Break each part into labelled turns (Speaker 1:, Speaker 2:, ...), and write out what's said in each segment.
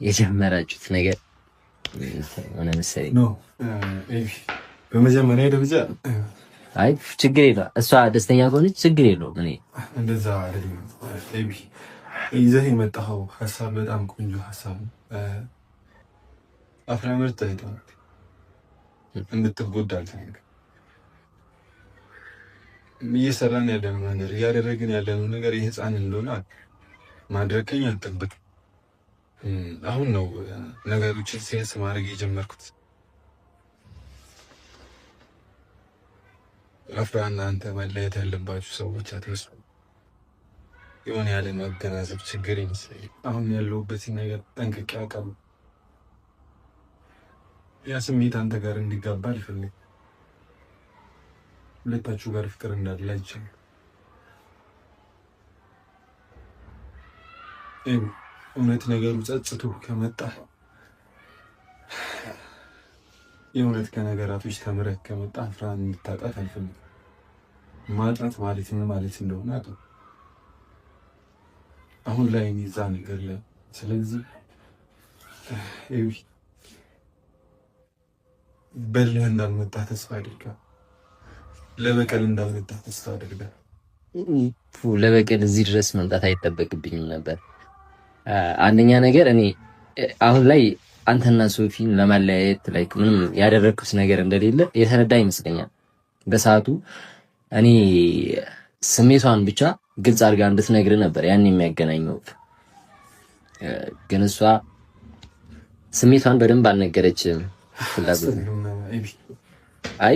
Speaker 1: የጀመራችሁት ነገር ሆነ መሰለኝ
Speaker 2: ነው። በመጀመሪያ ደረጃ
Speaker 1: አይ ችግር የለውም። እሷ ደስተኛ ከሆነች ችግር የለውም። እኔ
Speaker 2: እንደዛ አይደለም። ይዘህ የመጣኸው ሀሳብ በጣም ቆንጆ ሀሳብ ነው። አፍራ ምርጥ አይደለም። እንድትጎዳ አልፈልግም። እየሰራን ያለነው ነገር እያደረግን ያለነው ነገር የህፃን እንደሆነ ማድረግ ከኛ አልጠብቅም። አሁን ነው ነገሮችን ሴንስ ማድረግ የጀመርኩት። አፍራና አንተ መለየት ያለባችሁ ሰዎች አትመስሉ። የሆነ ያለ መገናዘብ ችግር ይመስለኛል። አሁን ያለሁበትን ነገር ጠንቅቄ አውቃለሁ። ያ ስሜት አንተ ጋር እንዲጋባ አልፈልግም። ሁለታችሁ ጋር ፍቅር እንዳለ አይቻልም። እውነት ነገሩ ጸጽቶ ከመጣ የእውነት ከነገራቶች ተምረህ ከመጣ አፍራን እንድታጣት አልፈልግም። ማጣት ማለት ምን ማለት እንደሆነ አውቃለሁ። አሁን ላይ እዛ ነገር ላይ ስለዚህ በልህ እንዳልመጣ ተስፋ አድርጋለሁ። ለበቀል እንዳልመጣ ተስፋ አድርጋለሁ።
Speaker 1: ለበቀል እዚህ ድረስ መምጣት አይጠበቅብኝም ነበር። አንደኛ ነገር እኔ አሁን ላይ አንተና ሶፊን ለማለያየት ላይክ ምንም ያደረግኩት ነገር እንደሌለ የተረዳ ይመስለኛል። በሰዓቱ እኔ ስሜቷን ብቻ ግልጽ አድርጋ እንድትነግር ነበር ያን የሚያገናኘው። ግን እሷ ስሜቷን በደንብ አልነገረችም። ፍላጎት አይ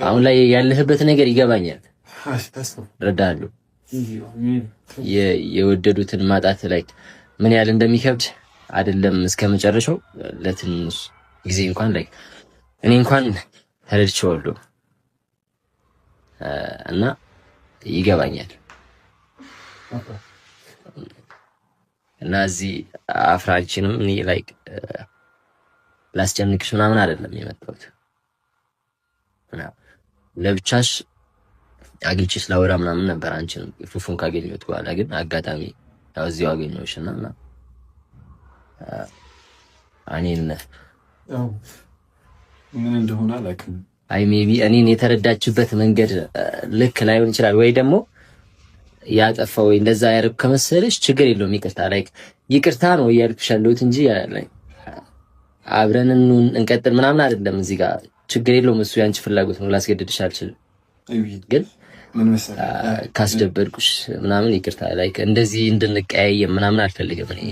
Speaker 1: አሁን ላይ ያለህበት ነገር ይገባኛል፣ እረዳለሁ። የወደዱትን ማጣት ላይ ምን ያህል እንደሚከብድ አይደለም እስከ መጨረሻው ለትንሽ ጊዜ እንኳን ላይ እኔ እንኳን ተረድቼዋለሁ እና ይገባኛል። እና እዚህ አፍራችንም እኔ ላይክ ላስጨንቅሽ ምናምን አይደለም የመጣሁት። ለብቻሽ አግኝቼሽ ላወራ ምናምን ነበር አንቺንም ፉፉን ካገኘሁት በኋላ ግን አጋጣሚ ያው እዚሁ አገኘሁሽና እኔን
Speaker 2: ምን እንደሆነ አላውቅም።
Speaker 1: አይ ሜቢ እኔን የተረዳችበት መንገድ ልክ ላይሆን ይችላል፣ ወይ ደግሞ ያጠፋው ወይ እንደዛ ያደርግ ከመሰለሽ ችግር የለውም ይቅርታ፣ ላይክ ይቅርታ ነው እያልኩሽ ያለሁት እንጂ አብረን እንቀጥል ምናምን አይደለም። እዚህ ጋር ችግር የለውም፣ እሱ ያንቺ ፍላጎት ነው፣ ላስገድድሽ አልችልም። ግን
Speaker 2: ምን መሰለህ
Speaker 1: ካስደበድኩሽ ምናምን ይቅርታ፣ ላይክ እንደዚህ እንድንቀያየም ምናምን አልፈልግም እኔ